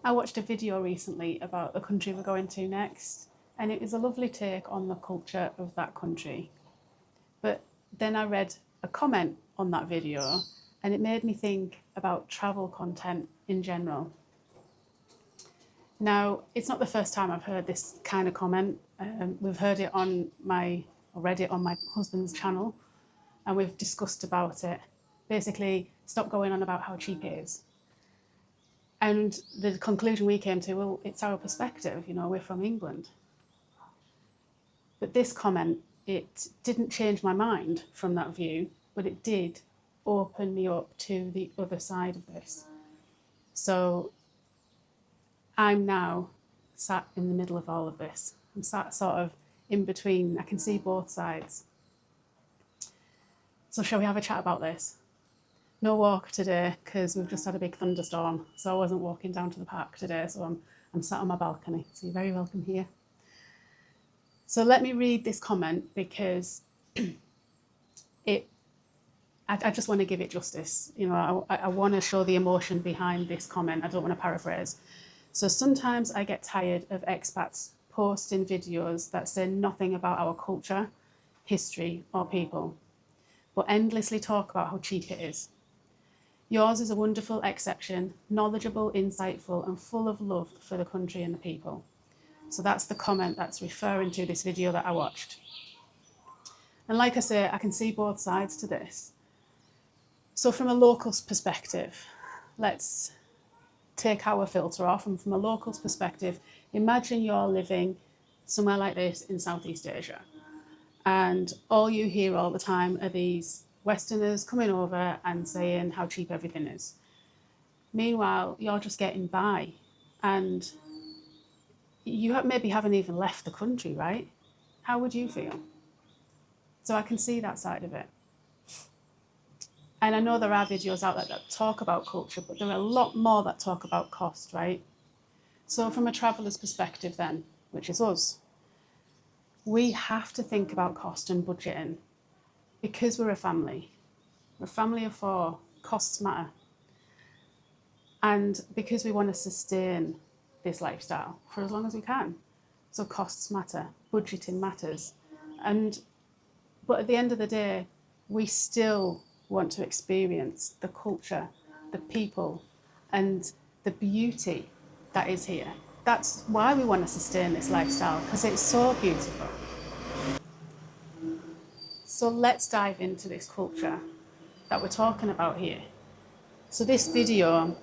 I watched a video recently about the country we're going to next, and it was a lovely take on the culture of that country. But then I read a comment on that video, and it made me think about travel content in general. Now, it's not the first time I've heard this kind of comment. We've heard it on my, or read it on my husband's channel, and we've discussed about it. Basically, stop going on about how cheap it is. And the conclusion we came to, well, it's our perspective, we're from England. But this comment, it didn't change my mind from that view, but it did open me up to the other side of this. So I'm now sat in the middle of all of this. I'm sat sort of in between. I can see both sides. So shall we have a chat about this? No walk today because we've just had a big thunderstorm. So I wasn't walking down to the park today. So I'm sat on my balcony. So you're very welcome here. So let me read this comment because I just want to give it justice. I want to show the emotion behind this comment. I don't want to paraphrase. So sometimes I get tired of expats posting videos that say nothing about our culture, history, or people, but endlessly talk about how cheap it is. Yours is a wonderful exception, knowledgeable, insightful, and full of love for the country and the people. So that's the comment that's referring to this video that I watched. And like I say, I can see both sides to this. So from a local's perspective, let's take our filter off, and from a local's perspective, imagine you're living somewhere like this in Southeast Asia, and all you hear all the time are these Westerners coming over and saying how cheap everything is. Meanwhile, you're just getting by, and you maybe haven't even left the country, right? How would you feel? So I can see that side of it. And I know there are videos out there that talk about culture, but there are a lot more that talk about cost, right? So from a traveller's perspective then, which is us, we have to think about cost and budgeting because we're a family. We're a family of 4, costs matter. And because we want to sustain this lifestyle for as long as we can. So costs matter, budgeting matters. But at the end of the day, we still want to experience the culture, the people, and the beauty that is here. That's why we want to sustain this lifestyle, because it's so beautiful. So let's dive into this culture that we're talking about here. So this video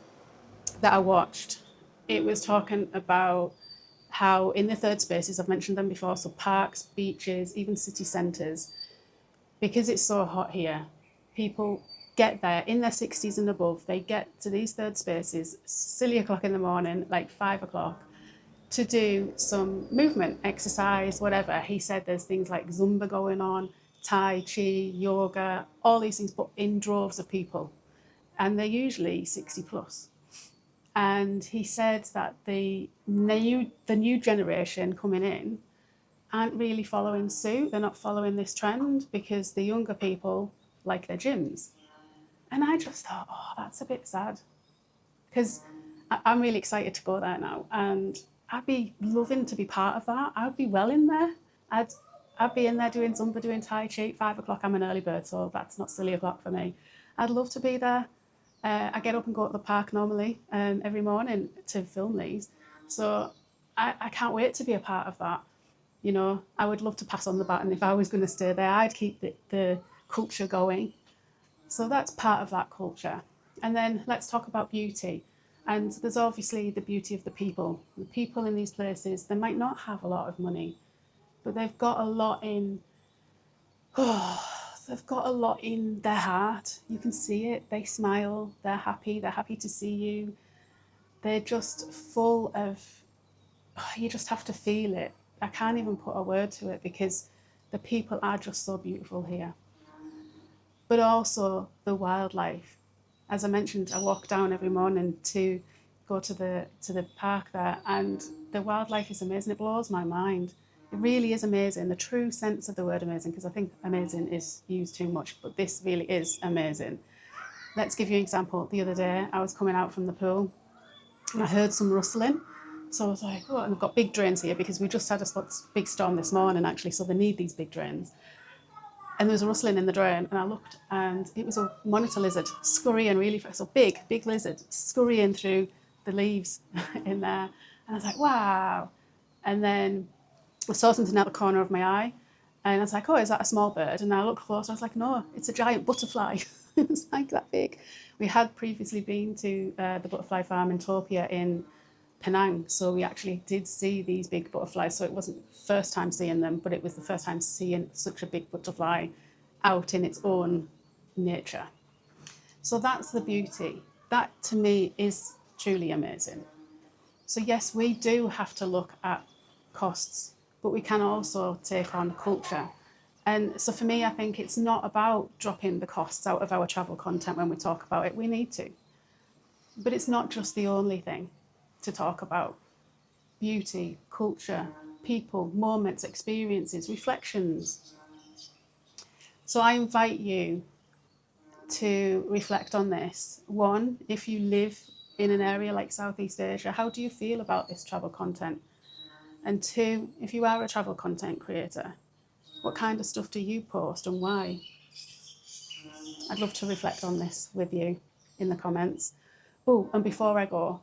that I watched, it was talking about how in the third spaces, I've mentioned them before, so parks, beaches, even city centres, because it's so hot here, people get there in their 60s and above, they get to these third spaces, silly o'clock in the morning, like 5 o'clock, to do some movement, exercise, whatever. He said there's things like Zumba going on, Tai Chi, yoga, all these things, but in droves of people. And they're usually 60 plus. And he said that the new generation coming in aren't really following suit. They're not following this trend because the younger people like their gyms. And I just thought, oh, that's a bit sad. Because I'm really excited to go there now. And I'd be loving to be part of that. I'd be well in there. I'd be in there doing Zumba, doing Tai Chi. 5 o'clock, I'm an early bird, so that's not silly o'clock for me. I'd love to be there. I get up and go to the park normally every morning to film these. So I can't wait to be a part of that. I would love to pass on the baton. If I was going to stay there, I'd keep the culture going. So that's part of that culture. And then let's talk about beauty. And there's obviously the beauty of the people. The people in these places, they might not have a lot of money, but they've got a lot in, they've got a lot in their heart. You can see it. They smile. They're happy to see you. They're just full of, you just have to feel it. I can't even put a word to it because the people are just so beautiful here. But also the wildlife. As I mentioned, I walk down every morning to go to the park there, and the wildlife is amazing. It blows my mind. It really is amazing, the true sense of the word amazing, because I think amazing is used too much, but this really is amazing. Let's give you an example. The other day, I was coming out from the pool, and I heard some rustling. So I was like, oh, and I've got big drains here because we just had a big storm this morning, actually, so they need these big drains. And there was a rustling in the drain, and I looked, and it was a monitor lizard scurrying really fast, so big lizard scurrying through the leaves in there. And I was like, wow. And then I saw something out the corner of my eye, and I was like, oh, is that a small bird? And I looked closer, I was like, no, it's a giant butterfly. It was like that big. We had previously been to the butterfly farm in Topia in Penang, so we actually did see these big butterflies. So it wasn't the first time seeing them, but it was the first time seeing such a big butterfly out in its own nature. So that's the beauty. That to me is truly amazing. So yes, we do have to look at costs, but we can also take on culture. And so for me, I think it's not about dropping the costs out of our travel content when we talk about it. We need to. But it's not just the only thing to talk about. Beauty, culture, people, moments, experiences, reflections. So I invite you to reflect on this. One, if you live in an area like Southeast Asia, how do you feel about this travel content? And two, if you are a travel content creator, what kind of stuff do you post and why? I'd love to reflect on this with you in the comments. Oh, and before I go,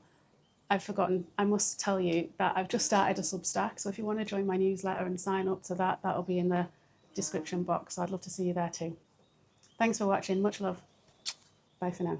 I've forgotten, I must tell you that I've just started a Substack. So if you want to join my newsletter and sign up to that, that'll be in the description box. So I'd love to see you there too. Thanks for watching. Much love. Bye for now.